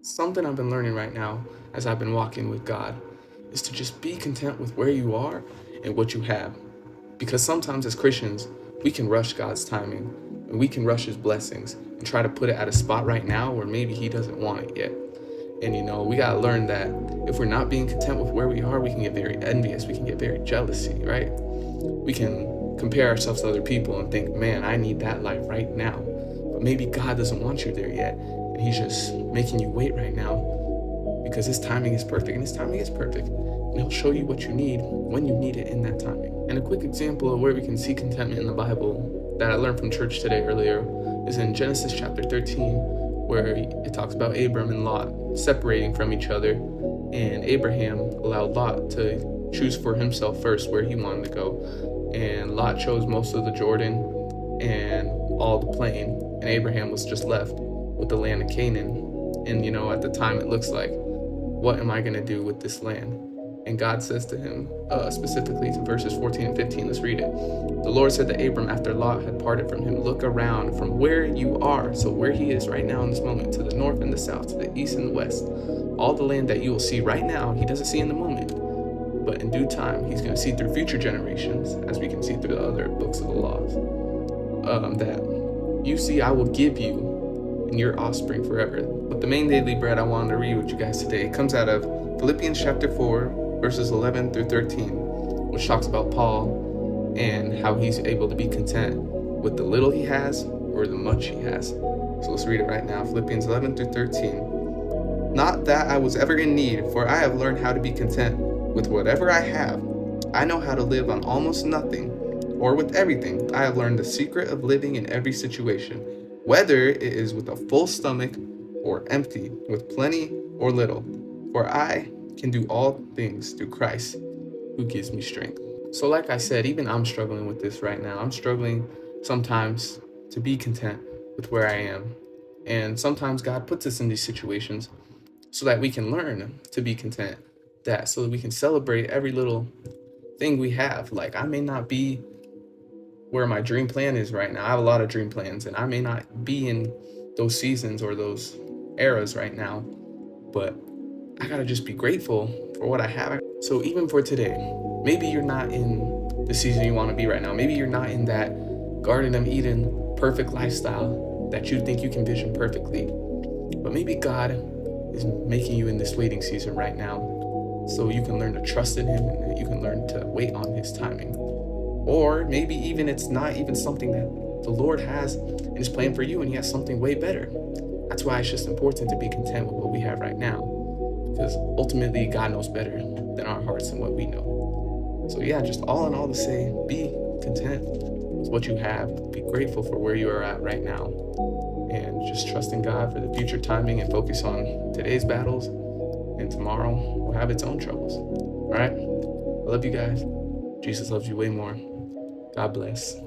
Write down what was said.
Something I've been learning right now as I've been walking with God is to just be content with where you are and what you have. Because sometimes as Christians, we can rush God's timing and we can rush his blessings and try to put it at a spot right now where maybe he doesn't want it yet. And we got to learn that if we're not being content with where we are, we can get very envious, we can get very jealousy, right? We can compare ourselves to other people and think, man, I need that life right now. But maybe God doesn't want you there yet. And he's just making you wait right now because his timing is perfect, and his timing is perfect. And he'll show you what you need when you need it in that timing. And a quick example of where we can see contentment in the Bible that I learned from church today earlier is in Genesis chapter 13, where it talks about Abram and Lot separating from each other. And Abraham allowed Lot to choose for himself first where he wanted to go. And Lot chose most of the Jordan and all the plain. And Abraham was just left with the land of Canaan. And at the time it looks like, what am I going to do with this land? And God says to him, specifically to verses 14 and 15, let's read it. The Lord said to Abram after Lot had parted from him, look around from where you are, so where he is right now in this moment, to the north and the south, to the east and the west. All the land that you will see right now, he doesn't see in the moment, but in due time, he's going to see through future generations, as we can see through the other books of the laws, that you see I will give you and your offspring forever. But the main daily bread I wanted to read with you guys today comes out of Philippians chapter 4, verses 11 through 13, which talks about Paul and how he's able to be content with the little he has or the much he has. So let's read it right now. Philippians 11 through 13. Not that I was ever in need, for I have learned how to be content with whatever I have. I know how to live on almost nothing, or with everything. I have learned the secret of living in every situation, whether it is with a full stomach or empty, with plenty or little. For I can do all things through Christ who gives me strength. So like I said, even I'm struggling with this right now. I'm struggling sometimes to be content with where I am. And sometimes God puts us in these situations so that we can learn to be content, so that we can celebrate every little thing we have. Like, I may not be where my dream plan is right now. I have a lot of dream plans, and I may not be in those seasons or those eras right now, but I gotta just be grateful for what I have. So even for today, maybe you're not in the season you want to be right now. Maybe you're not in that Garden of Eden perfect lifestyle that you think you can vision perfectly. But maybe God is making you in this waiting season right now so you can learn to trust in him and that you can learn to wait on his timing. Or maybe even it's not even something that the Lord has in his plan for you, and he has something way better. That's why it's just important to be content with what we have right now, because ultimately God knows better than our hearts and what we know. So yeah, just all in all to say, be content with what you have, be grateful for where you are at right now, and just trust in God for the future timing and focus on today's battles, and tomorrow will have its own troubles. All right? I love you guys. Jesus loves you way more. God bless.